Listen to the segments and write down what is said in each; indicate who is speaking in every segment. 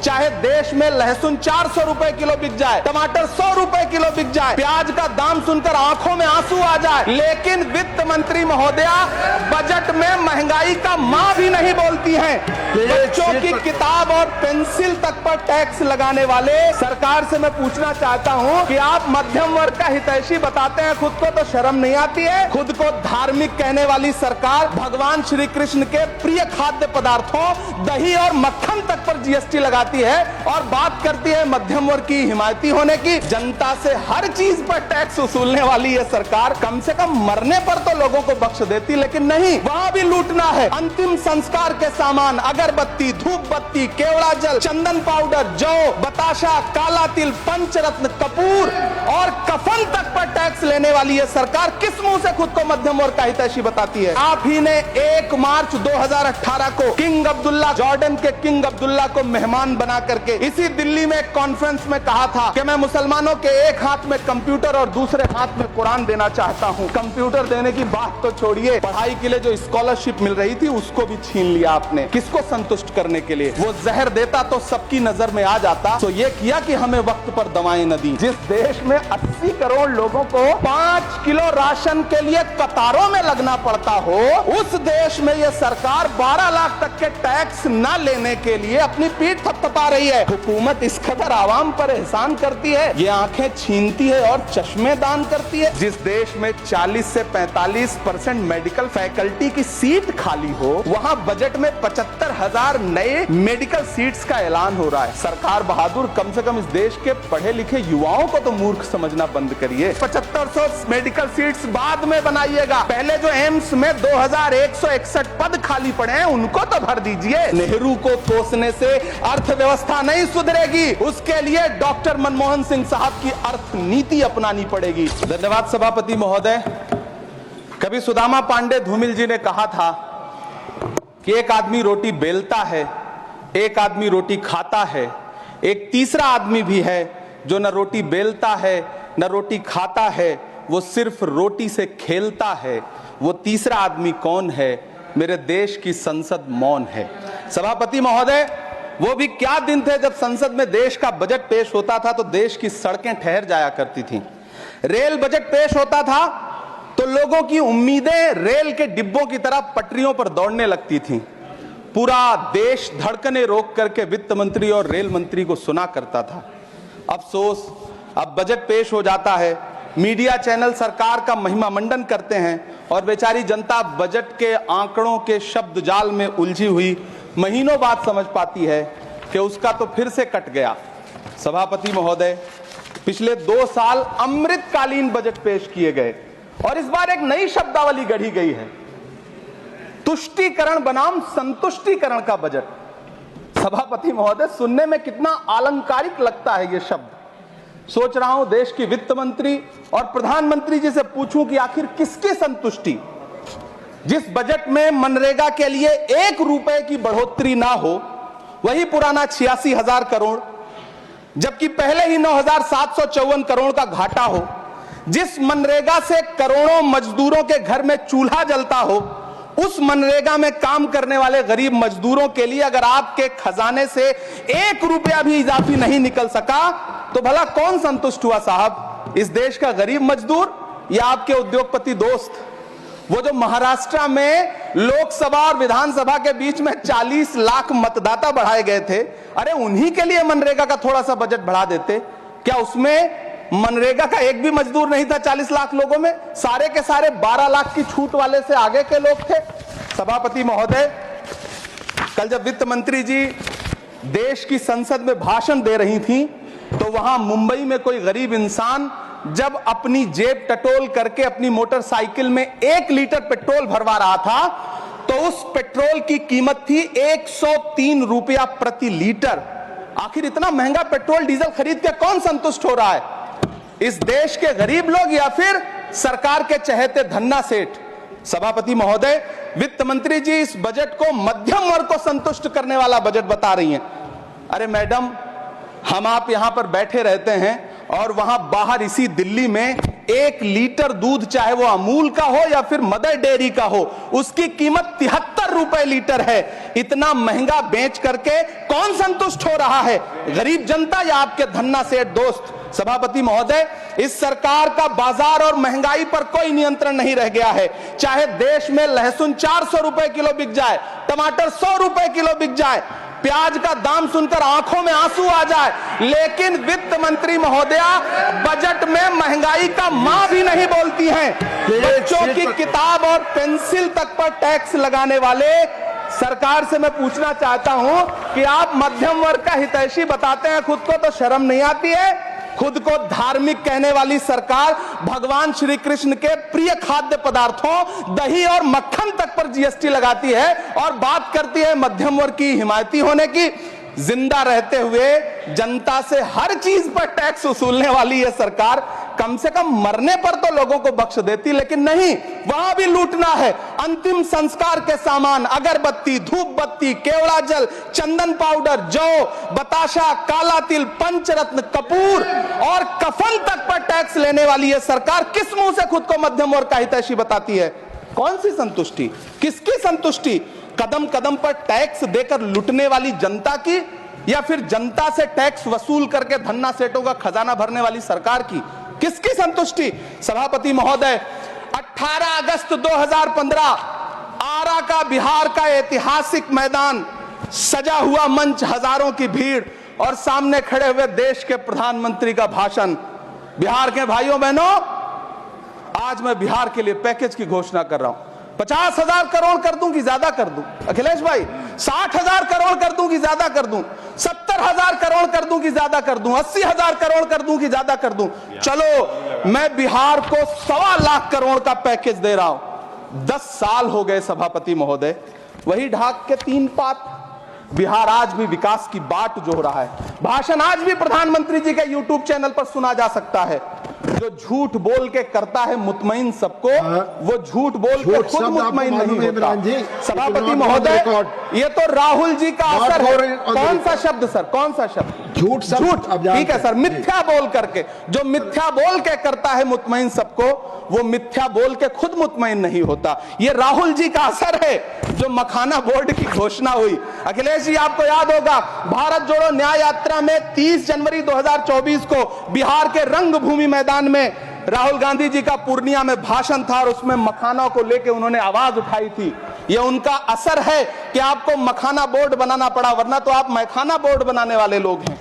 Speaker 1: चाहे देश में लहसुन 400 रुपए किलो बिक जाए, टमाटर 100 रुपए किलो बिक जाए, प्याज का दाम सुनकर आंखों में आंसू आ जाए, लेकिन वित्त मंत्री महोदया बजट में महंगाई का मां भी नहीं बोलती हैं। बच्चों की किताब और पेंसिल तक पर टैक्स लगाने वाले सरकार से मैं पूछना चाहता हूं कि आप मध्यम वर्ग का हितैषी बताते हैं, खुद को तो शर्म नहीं आती है? खुद को धार्मिक कहने वाली सरकार भगवान श्री कृष्ण के प्रिय खाद्य पदार्थों दही और मक्खन तक पर जीएसटी लगाती है और बात करती है मध्यम वर्ग की हिमायती होने की। जनता से हर चीज पर टैक्स वसूलने वाली ये सरकार कम से कम मरने पर तो लोगों को बख्श देती, लेकिन नहीं, वहां भी लूटना है। अंतिम संस्कार के सामान अगरबत्ती, धूप बत्ती, केवड़ा जल, चंदन पाउडर, जौ, बताशा, काला तिल, पंचरत्न, कपूर और कफन तक पर टैक्स लेने वाली ये सरकार किस मुंह से खुद को मध्यम वर्ग का हितैषी बताती है? आप ही ने 1 मार्च 2018 को किंग अब्दुल्ला, जॉर्डन के किंग अब्दुल्ला को मेहमान बना करके इसी दिल्ली में एक कॉन्फ्रेंस में कहा था कि मैं मुसलमानों के एक हाथ में कंप्यूटर और दूसरे हाथ में कुरान देना चाहता हूं। कंप्यूटर देने की बात तो छोड़िए, पढ़ाई के लिए जो स्कॉलरशिप मिल रही थी उसको भी छीन लिया आपने। किसको संतुष्ट करने के लिए? वो जहर देता तो सबकी नजर में आ जाता, तो ये किया कि हमें वक्त पर दवाएं न दी। जिस देश में 80 करोड़ लोगों को 5 किलो राशन के लिए कतारों में लगना पड़ता हो, उस देश में यह सरकार 12 लाख तक के टैक्स न लेने के लिए अपनी पीठ थपथपा रही है। हुकूमत इस कदर आवाम पर एहसान करती है, ये आंखें छीनती है और चश्मे दान करती है। जिस देश में 40 से 45% मेडिकल फैकल्टी की सीट खाली हो, वहां बजट में 75,000 नए मेडिकल सीट्स का ऐलान हो रहा है। सरकार बहादुर, कम से कम इस देश के पढ़े लिखे युवाओं को तो मूर्ख समझना बंद करिए। 7500 मेडिकल सीट्स बाद में बनाइएगा, पहले जो एम्स में 2161 पद खाली पड़े हैं उनको तो भर दीजिए। नेहरू को कोसने से अर्थव्यवस्था नहीं सुधरेगी, उसके लिए डॉक्टर मनमोहन सिंह साहब की अर्थ नीति अपनानी पड़ेगी। धन्यवाद सभापति महोदय। कभी सुदामा पांडे धूमिल जी ने कहा था कि एक आदमी रोटी बेलता है, एक आदमी रोटी खाता है, एक तीसरा आदमी भी है जो न रोटी बेलता है न रोटी खाता है, वो सिर्फ रोटी से खेलता है। वो तीसरा आदमी कौन है? मेरे देश की संसद मौन है। सभापति महोदय, वो भी क्या दिन थे जब संसद में देश का बजट पेश होता था तो देश की सड़कें ठहर जाया करती थीं। रेल बजट पेश होता था तो लोगों की उम्मीदें रेल के डिब्बों की तरह पटरियों पर दौड़ने लगती थीं। पूरा देश धड़कने रोक करके वित्त मंत्री और रेल मंत्री को सुना करता था। अफसोस, अब बजट पेश हो जाता है, मीडिया चैनल सरकार का महिमा मंडन करते हैं और बेचारी जनता बजट के आंकड़ों के शब्द जाल में उलझी हुई महीनों बाद समझ पाती है कि उसका तो फिर से कट गया। सभापति महोदय, पिछले 2 साल अमृतकालीन बजट पेश किए गए और इस बार एक नई शब्दावली गढ़ी गई है, तुष्टीकरण बनाम संतुष्टीकरण का बजट। सभापति महोदय, सुनने में कितना अलंकारिक लगता है ये शब्द। सोच रहा हूं देश की वित्त मंत्री और प्रधानमंत्री जी से पूछूं कि आखिर किसकी संतुष्टि? जिस बजट में मनरेगा के लिए 1 रुपए की बढ़ोतरी ना हो, वही पुराना 86,000 करोड़, जबकि पहले ही 9,754 करोड़ का घाटा हो, जिस मनरेगा से करोड़ों मजदूरों के घर में चूल्हा जलता हो, उस मनरेगा में काम करने वाले गरीब मजदूरों के लिए अगर आपके खजाने से 1 रुपया भी इजाफी नहीं निकल सका तो भला कौन संतुष्ट हुआ साहब? इस देश का गरीब मजदूर या आपके उद्योगपति दोस्त? वो जो महाराष्ट्र में लोकसभा और विधानसभा के बीच में 40 लाख मतदाता बढ़ाए गए थे, अरे उन्हीं के लिए मनरेगा का थोड़ा सा बजट बढ़ा देते। क्या उसमें मनरेगा का एक भी मजदूर नहीं था? 40 लाख लोगों में सारे के सारे 12 लाख की छूट वाले से आगे के लोग थे। सभापति महोदय, कल जब वित्त मंत्री जी देश की संसद में भाषण दे रही थी तो वहां मुंबई में कोई गरीब इंसान जब अपनी जेब टटोल करके अपनी मोटरसाइकिल में 1 लीटर पेट्रोल भरवा रहा था तो उस पेट्रोल की कीमत थी 103 रुपया प्रति लीटर। आखिर इतना महंगा पेट्रोल डीजल खरीद के कौन संतुष्ट हो रहा है? इस देश के गरीब लोग या फिर सरकार के चहेते धन्ना सेठ? सभापति महोदय, वित्त मंत्री जी इस बजट को मध्यम वर्ग को संतुष्ट करने वाला बजट बता रही हैं। अरे मैडम, हम आप यहां पर बैठे रहते हैं और वहां बाहर इसी दिल्ली में 1 लीटर दूध, चाहे वो अमूल का हो या फिर मदर डेयरी का हो, उसकी कीमत 73 रुपए लीटर है। इतना महंगा बेच करके कौन संतुष्ट हो रहा है, गरीब जनता या आपके धन्ना सेठ दोस्त? सभापति महोदय, इस सरकार का बाजार और महंगाई पर कोई नियंत्रण नहीं रह गया है। चाहे देश में लहसुन 400 रुपए किलो बिक जाए, टमाटर 100 रुपए किलो बिक जाए, प्याज का दाम सुनकर आंखों में आंसू आ जाए, लेकिन वित्त मंत्री महोदया बजट में महंगाई का मां भी नहीं बोलती हैं। बच्चों की किताब और पेंसिल तक पर टैक्स लगाने वाले सरकार से मैं पूछना चाहता हूं कि आप मध्यम वर्ग का हितैषी बताते हैं खुद को, तो शर्म नहीं आती है? खुद को धार्मिक कहने वाली सरकार भगवान श्री कृष्ण के प्रिय खाद्य पदार्थों दही और मक्खन तक पर जीएसटी लगाती है और बात करती है मध्यम वर्ग की हिमायती होने की। जिंदा रहते हुए जनता से हर चीज पर टैक्स वसूलने वाली यह सरकार कम से कम मरने पर तो लोगों को बख्श देती, लेकिन नहीं, वहां भी लूटना है। अंतिम संस्कार के सामान, अगरबत्ती, धूप बत्ती, केवड़ा जल, चंदन पाउडर, जौ, बताशा, काला तिल, पंचरत्न, कपूर और कफन तक पर टैक्स लेने वाली यह सरकार किस मुंह से खुद को मध्यम वर्ग का हितैषी बताती है? कौन सी संतुष्टि, किसकी संतुष्टि? कदम कदम पर टैक्स देकर लुटने वाली जनता की, या फिर जनता से टैक्स वसूल करके धन्ना सेठों का खजाना भरने वाली सरकार की? किसकी संतुष्टि? सभापति महोदय, 18 अगस्त 2015 आरा का बिहार का ऐतिहासिक मैदान, सजा हुआ मंच, हजारों की भीड़ और सामने खड़े हुए देश के प्रधानमंत्री का भाषण। बिहार के भाइयों बहनों, आज मैं बिहार के लिए पैकेज की घोषणा कर रहा हूं। 50,000 करोड़ कर दूं कि ज्यादा कर दूं? अखिलेश भाई, 60,000 करोड़ कर दूं कि ज्यादा कर दूं? 70,000 करोड़ कर दूं कि ज्यादा कर दूं? 80,000 करोड़ कर दूं कि ज्यादा कर दूं? चलो, मैं बिहार को 1.25 लाख करोड़ का पैकेज दे रहा हूं। 10 साल हो गए सभापति महोदय, वही ढाक के 3 पात। बिहार आज भी विकास की बाट जो रहा है। भाषण आज भी प्रधानमंत्री जी के यूट्यूब चैनल पर सुना जा सकता है। जो झूठ बोल के करता है मुतमईन सबको, वो झूठ बोल के खुद मुतमईन नहीं होता। सभापति महोदय, ये तो राहुल जी का असर है। कौन सा शब्द सर, कौन सा शब्द? झूठ। झूठ, ठीक है सर, मिथ्या बोल करके। जो मिथ्या बोल के करता है मुतमईन सबको, वो मिथ्या बोल के खुद मुतमईन नहीं होता। ये राहुल जी का असर है। जो मखाना बोर्ड की घोषणा हुई, अखिलेश जी आपको याद होगा, भारत जोड़ो न्याय यात्रा में 30 जनवरी 2024 को बिहार के रंगभूमि मैदान में राहुल गांधी जी का पूर्णिया में भाषण था और उसमें मखाना को लेकर उन्होंने आवाज उठाई थी। यह उनका असर है कि आपको मखाना बोर्ड बनाना पड़ा, वरना तो आप मैखाना बोर्ड बनाने वाले लोग हैं।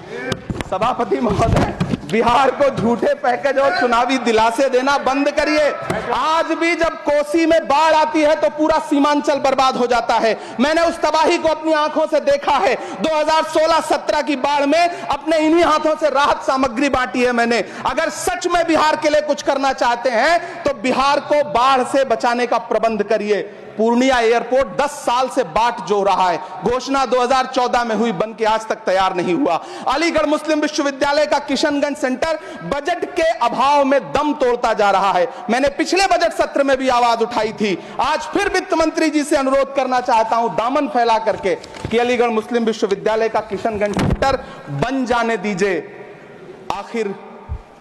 Speaker 1: सभापति महोदय, बिहार को झूठे पैकेज और चुनावी दिलासे देना बंद करिए। आज भी जब कोसी में बाढ़ आती है तो पूरा सीमांचल बर्बाद हो जाता है। मैंने उस तबाही को अपनी आंखों से देखा है। 2016-17 की बाढ़ में अपने इन्हीं हाथों से राहत सामग्री बांटी है मैंने। अगर सच में बिहार के लिए कुछ करना चाहते हैं तो बिहार को बाढ़ से बचाने का प्रबंध करिए। पूर्णिया एयरपोर्ट 10 साल से बाट जो रहा है, घोषणा 2014 में हुई, बन के आज तक तैयार नहीं हुआ। अलीगढ़ मुस्लिम विश्वविद्यालय का किशनगंज सेंटर बजट के अभाव में दम तोड़ता जा रहा है। मैंने पिछले बजट सत्र में भी आवाज उठाई थी। आज फिर वित्त मंत्री जी से अनुरोध करना चाहता हूं, दामन फैला करके, कि अलीगढ़ मुस्लिम विश्वविद्यालय का किशनगंज सेंटर बन जाने दीजिए। आखिर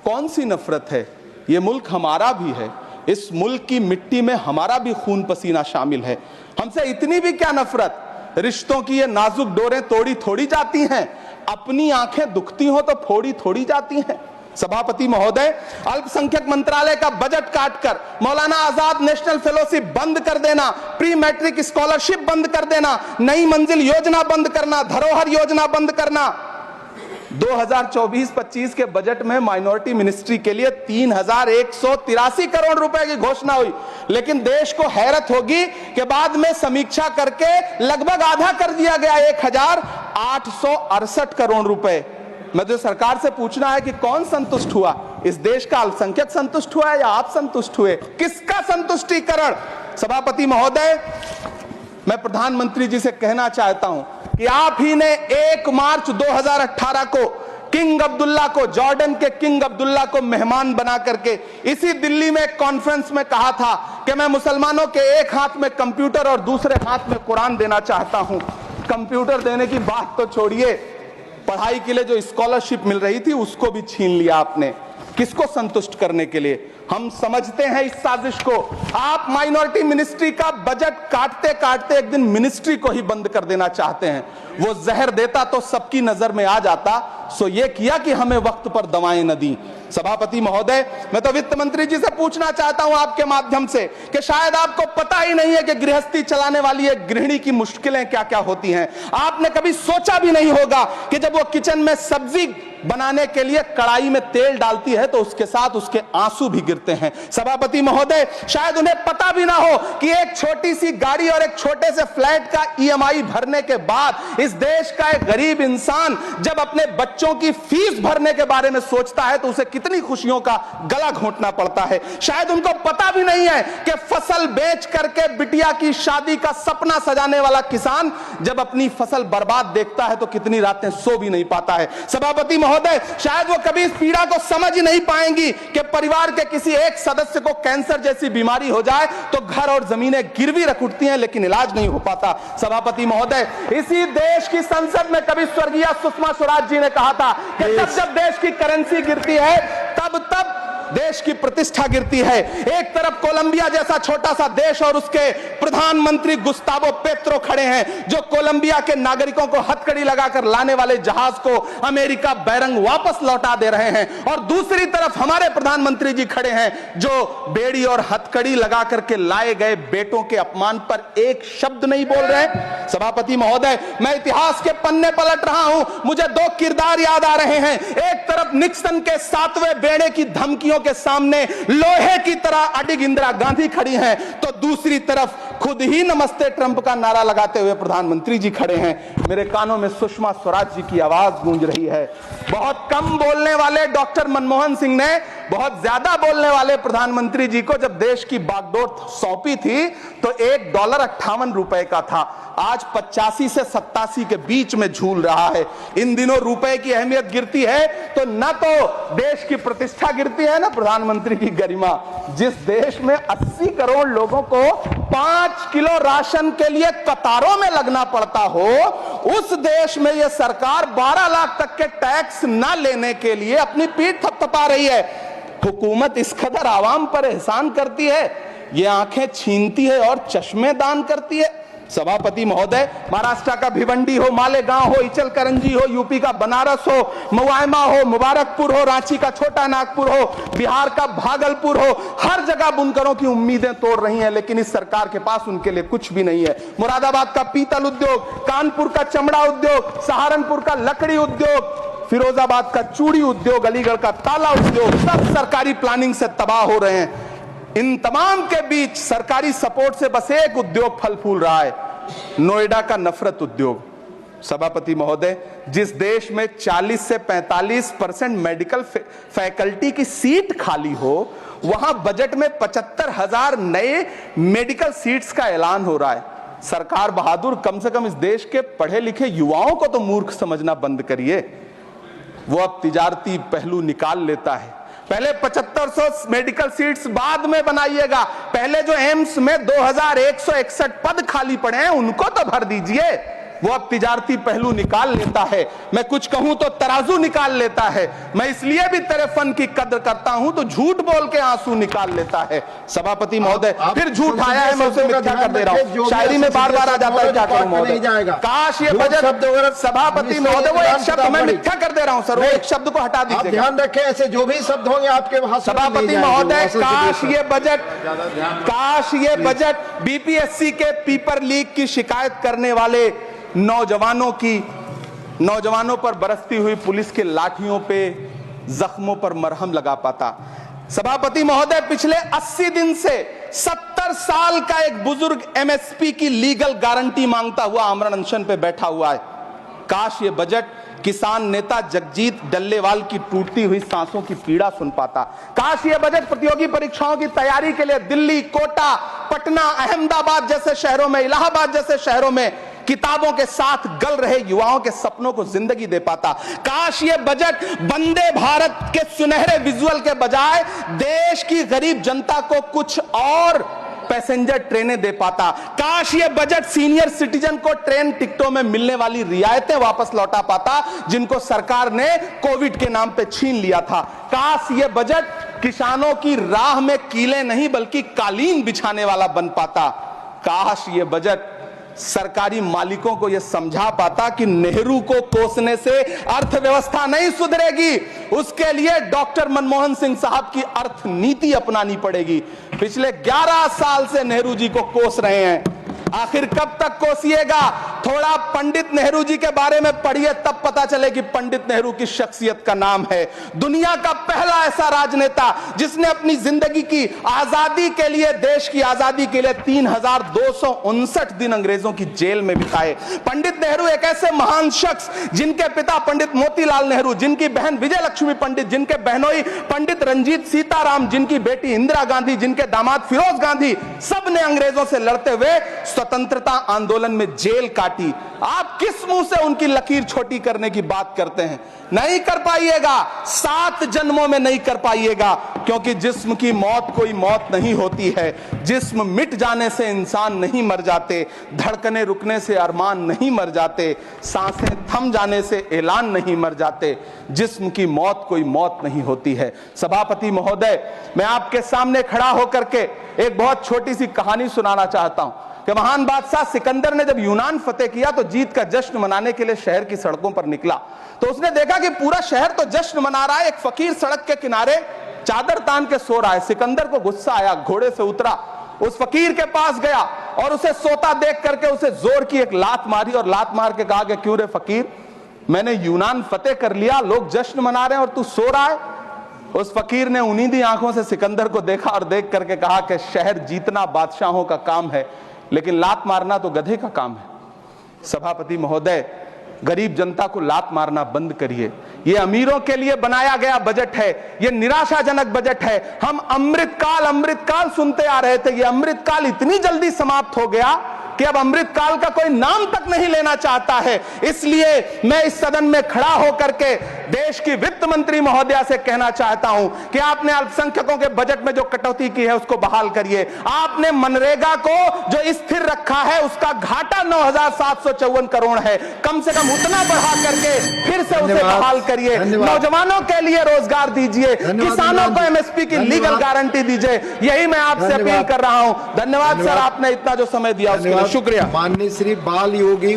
Speaker 1: कौन सी नफरत है? यह मुल्क हमारा भी है। इस मुल्क की मिट्टी में हमारा भी खून पसीना शामिल है। हमसे इतनी भी क्या नफरत? रिश्तों की ये नाजुक डोरें तोड़ी थोड़ी जाती हैं। अपनी आंखें दुखती हो तो फोड़ी थोड़ी जाती हैं। सभापति महोदय, अल्पसंख्यक मंत्रालय का बजट काटकर मौलाना आजाद नेशनल फेलोशिप बंद कर देना, प्री मैट्रिक स्कॉलरशिप बंद कर देना, नई मंजिल योजना बंद करना, धरोहर योजना बंद करना। 2024-25 के बजट में माइनॉरिटी मिनिस्ट्री के लिए 3,183 करोड़ रुपए की घोषणा हुई, लेकिन देश को हैरत होगी कि बाद में समीक्षा करके लगभग आधा कर दिया गया, 1,868 करोड़ रुपए। मुझे सरकार से पूछना है कि कौन संतुष्ट हुआ? इस देश का अल्पसंख्यक संतुष्ट हुआ या आप संतुष्ट हुए? किसका संतुष्टीकरण? सभापति महोदय, मैं प्रधानमंत्री जी से कहना चाहता हूं कि आप ही ने 1 मार्च 2018 को किंग अब्दुल्ला को, जॉर्डन के किंग अब्दुल्ला को मेहमान बना करके इसी दिल्ली में एक कॉन्फ्रेंस में कहा था कि मैं मुसलमानों के एक हाथ में कंप्यूटर और दूसरे हाथ में कुरान देना चाहता हूं। कंप्यूटर देने की बात तो छोड़िए, पढ़ाई के लिए जो स्कॉलरशिप मिल रही थी उसको भी छीन लिया आपने। किसको संतुष्ट करने के लिए? हम समझते हैं इस साजिश को। आप माइनॉरिटी मिनिस्ट्री का बजट काटते काटते एक दिन मिनिस्ट्री को ही बंद कर देना चाहते हैं। वो जहर देता तो सबकी नजर में आ जाता, सो ये किया कि हमें वक्त पर दवाएं न दी। सभापति महोदय, मैं तो वित्त मंत्री जी से पूछना चाहता हूं आपके माध्यम से कि शायद आपको पता ही नहीं है कि गृहस्थी चलाने वाली एक गृहिणी की मुश्किलें क्या क्या होती हैं। आपने कभी सोचा भी नहीं होगा कि जब वो किचन में सब्जी बनाने के लिए कढ़ाई में तेल डालती है तो उसके साथ उसके आंसू भी गिरते हैं। सभापति महोदय, शायद उन्हें पता भी ना हो कि एक छोटी सी गाड़ी और एक छोटे से फ्लैट का ईएमआई भरने के बाद इस देश का एक गरीब इंसान जब अपने बच्चों की फीस भरने के बारे में सोचता है तो उसे कितनी खुशियों का गला घोंटना पड़ता है। शायद उनको पता भी नहीं है कि फसल बेच करके बिटिया की शादी का सपना सजाने वाला किसान जब अपनी फसल बर्बाद देखता है तो कितनी रातें सो भी नहीं पाता है। सभापति महोदय, शायद वो कभी इस पीड़ा को समझ ही नहीं पाएंगी कि परिवार के किसी एक सदस्य को कैंसर जैसी बीमारी हो जाए तो घर और जमीनें गिरवी रख उठती हैं लेकिन इलाज नहीं हो पाता। सभापति महोदय, इसी देश की संसद में कभी स्वर्गीय सुषमा स्वराज जी ने कहा था कि जब देश की करेंसी गिरती है तब देश की प्रतिष्ठा गिरती है। एक तरफ कोलंबिया जैसा छोटा सा देश और उसके प्रधानमंत्री गुस्तावो पेत्रो खड़े हैं जो कोलंबिया के नागरिकों को हथकड़ी लगाकर लाने वाले जहाज को अमेरिका बैरंग वापस लौटा दे रहे हैं, और दूसरी तरफ हमारे प्रधानमंत्री जी खड़े हैं जो बेड़ी और हथकड़ी लगा करके लाए गए बेटों के अपमान पर एक शब्द नहीं बोल रहे। सभापति महोदय, मैं इतिहास के पन्ने पलट रहा हूं, मुझे दो किरदार याद आ रहे हैं। एक तरफ निक्सन के 7वें बेड़े की धमकियों के सामने लोहे की तरह अडिग इंदिरा गांधी खड़ी हैं, तो दूसरी तरफ खुद ही नमस्ते ट्रंप का नारा लगाते हुए प्रधानमंत्री जी खड़े हैं। मेरे कानों में सुषमा स्वराज जी की आवाज गूंज रही है। बहुत कम बोलने वाले डॉक्टर मनमोहन सिंह ने बहुत ज्यादा बोलने वाले प्रधानमंत्री जी को जब देश की बागडोर सौंपी थी तो $1.58 का था, आज 85 से 87 के बीच में झूल रहा है। इन दिनों रुपए की अहमियत गिरती है तो न तो देश की प्रतिष्ठा गिरती है ना प्रधानमंत्री की गरिमा। जिस देश में 80 करोड़ लोगों को 5 किलो राशन के लिए कतारों में लगना पड़ता हो, उस देश में यह सरकार 12 लाख तक के टैक्स न लेने के लिए अपनी पीठ थपथपा रही है। हुकूमत इस कदर आवाम पर एहसान करती है, ये आंखें छीनती है और चश्मे दान करती है। सभापति महोदय, महाराष्ट्र का भिवंडी हो, मालेगांव हो, इचल करंजी हो, यूपी का बनारस हो, मुआयमा हो, मुबारकपुर हो, रांची का छोटा नागपुर हो, बिहार का भागलपुर हो, हर जगह बुनकरों की उम्मीदें तोड़ रही हैं लेकिन इस सरकार के पास उनके लिए कुछ भी नहीं है। मुरादाबाद का पीतल उद्योग, कानपुर का चमड़ा उद्योग, सहारनपुर का लकड़ी उद्योग, फिरोजाबाद का चूड़ी उद्योग, अलीगढ़ का ताला उद्योग, सब सरकारी प्लानिंग से तबाह हो रहे हैं। इन तमाम के बीच सरकारी सपोर्ट से बस एक उद्योग फल फूल रहा है, नोएडा का नफरत उद्योग। सभापति महोदय, जिस देश में 40 से 45% मेडिकल फैकल्टी की सीट खाली हो, वहां बजट में 75,000 नए मेडिकल सीट्स का ऐलान हो रहा है। सरकार बहादुर, कम से कम इस देश के पढ़े लिखे युवाओं को तो मूर्ख समझना बंद करिए। वो अब तिजारती पहलू निकाल लेता है। पहले 7500 मेडिकल सीट्स बाद में बनाइएगा, पहले जो एम्स में 2161 पद खाली पड़े हैं उनको तो भर दीजिए। वो अब तिजारती पहलू निकाल लेता है। मैं कुछ कहूं तो तराजू निकाल लेता है। मैं इसलिए भी तेरे फन की कद्र करता हूं तो झूठ बोल के आंसू निकाल लेता है। सभापति महोदय, फिर झूठ आया है, मैं उसे मिथ्या कर दे रहा हूं। शायरी में बार बार आ जाता है, क्या करूं महोदय। काश ये बजट, सभापति महोदय, वो एक शब्द मैं मिथ्या कर दे रहा हूं सर, वो एक शब्द को हटा दीजिए।
Speaker 2: ध्यान रखें, ऐसे जो भी शब्द होंगे आपके वहां।
Speaker 1: सभापति महोदय, काश ये बजट बीपीएससी के पेपर लीक की शिकायत करने वाले नौजवानों पर बरसती हुई पुलिस के लाठियों पे, जख्मों पर मरहम लगा पाता। सभापति महोदय, पिछले 80 दिन से 70 साल का एक बुजुर्ग एमएसपी की लीगल गारंटी मांगता हुआ आमरण अनशन पे बैठा हुआ है। काश ये बजट किसान नेता जगजीत डल्लेवाल की टूटती हुई सांसों की पीड़ा सुन पाता। काश ये बजट प्रतियोगी परीक्षाओं की तैयारी के लिए दिल्ली, कोटा, पटना, अहमदाबाद जैसे शहरों में, इलाहाबाद जैसे शहरों में किताबों के साथ गल रहे युवाओं के सपनों को जिंदगी दे पाता। काश ये बजट वंदे भारत के सुनहरे विजुअल के बजाय देश की गरीब जनता को कुछ और पैसेंजर ट्रेनें दे पाता। काश ये बजट सीनियर सिटीजन को ट्रेन टिकटों में मिलने वाली रियायतें वापस लौटा पाता जिनको सरकार ने कोविड के नाम पे छीन लिया था। काश ये बजट किसानों की राह में कीले नहीं बल्कि कालीन बिछाने वाला बन पाता। काश ये बजट सरकारी मालिकों को यह समझा पाता कि नेहरू को कोसने से अर्थव्यवस्था नहीं सुधरेगी, उसके लिए डॉक्टर मनमोहन सिंह साहब की अर्थ नीति अपनानी पड़ेगी। पिछले 11 साल से नेहरू जी को कोस रहे हैं, आखिर कब तक कोसिएगा? थोड़ा पंडित नेहरू जी के बारे में पढ़िए, तब पता चले कि पंडित नेहरू की शख्सियत का नाम है। दुनिया का पहला ऐसा राजनेता जिसने अपनी जिंदगी की आजादी के लिए, देश की आजादी के लिए 3259 दिन अंग्रेजों की जेल में बिताए। पंडित नेहरू एक ऐसे महान शख्स जिनके पिता पंडित मोतीलाल नेहरू, जिनकी बहन विजय लक्ष्मी पंडित, जिनके बहनोई पंडित रंजीत सीताराम, जिनकी बेटी इंदिरा गांधी, जिनके दामाद फिरोज गांधी, सब ने अंग्रेजों से लड़ते हुए स्वतंत्रता आंदोलन में जेल काटी। आप किस मुंह से उनकी लकीर छोटी करने की बात करते हैं? नहीं कर पाइएगा, 7 जन्मों में नहीं कर पाइएगा, क्योंकि जिस्म की मौत कोई मौत नहीं होती है। जिस्म मिट जाने से इंसान नहीं मर जाते, धड़कने रुकने से अरमान नहीं मर जाते, सांसें थम जाने से ऐलान नहीं मर जाते। जिस्म की मौत कोई मौत नहीं होती है। सभापति महोदय, मैं आपके सामने खड़ा होकर के एक बहुत छोटी सी कहानी सुनाना चाहता हूं कि महान बादशाह सिकंदर ने जब यूनान फतेह किया तो जीत का जश्न मनाने के लिए शहर की सड़कों पर निकला। तो उसने देखा कि पूरा शहर तो जश्न मना रहा है, एक फकीर सड़क के किनारे चादर तान के सो रहा है। सिकंदर को गुस्सा आया, घोड़े से उतरा, उस फकीर के पास गया और उसे सोता देख करके उसे जोर की एक लात मारी और लात मार के कहा कि क्यों रे फकीर, मैंने यूनान फतेह कर लिया, लोग जश्न मना रहे हैं और तू सो रहा है। उस फकीर ने उन्नीदी आंखों से सिकंदर को देखा और देख करके कहा कि शहर जीतना बादशाहों का काम है, लेकिन लात मारना तो गधे का काम है। सभापति महोदय, गरीब जनता को लात मारना बंद करिए। ये अमीरों के लिए बनाया गया बजट है, ये निराशाजनक बजट है। हम अमृतकाल सुनते आ रहे थे, ये अमृतकाल इतनी जल्दी समाप्त हो गया कि अब अमृतकाल का कोई नाम तक नहीं लेना चाहता है। इसलिए मैं इस सदन में खड़ा होकर के देश की वित्त मंत्री महोदया से कहना चाहता हूं कि आपने अल्पसंख्यकों के बजट में जो कटौती की है उसको बहाल करिए। आपने मनरेगा को जो स्थिर रखा है उसका घाटा 9,754 करोड़ है, कम से कम उतना बढ़ा करके फिर से उसे बहाल करिए। नौजवानों के लिए रोजगार दीजिए, किसानों को एमएसपी की लीगल गारंटी दीजिए। यही मैं आपसे अपील कर रहा हूं। धन्यवाद सर, आपने इतना जो समय दिया उसके लिए शुक्रिया।
Speaker 2: माननीय श्री बाल योगी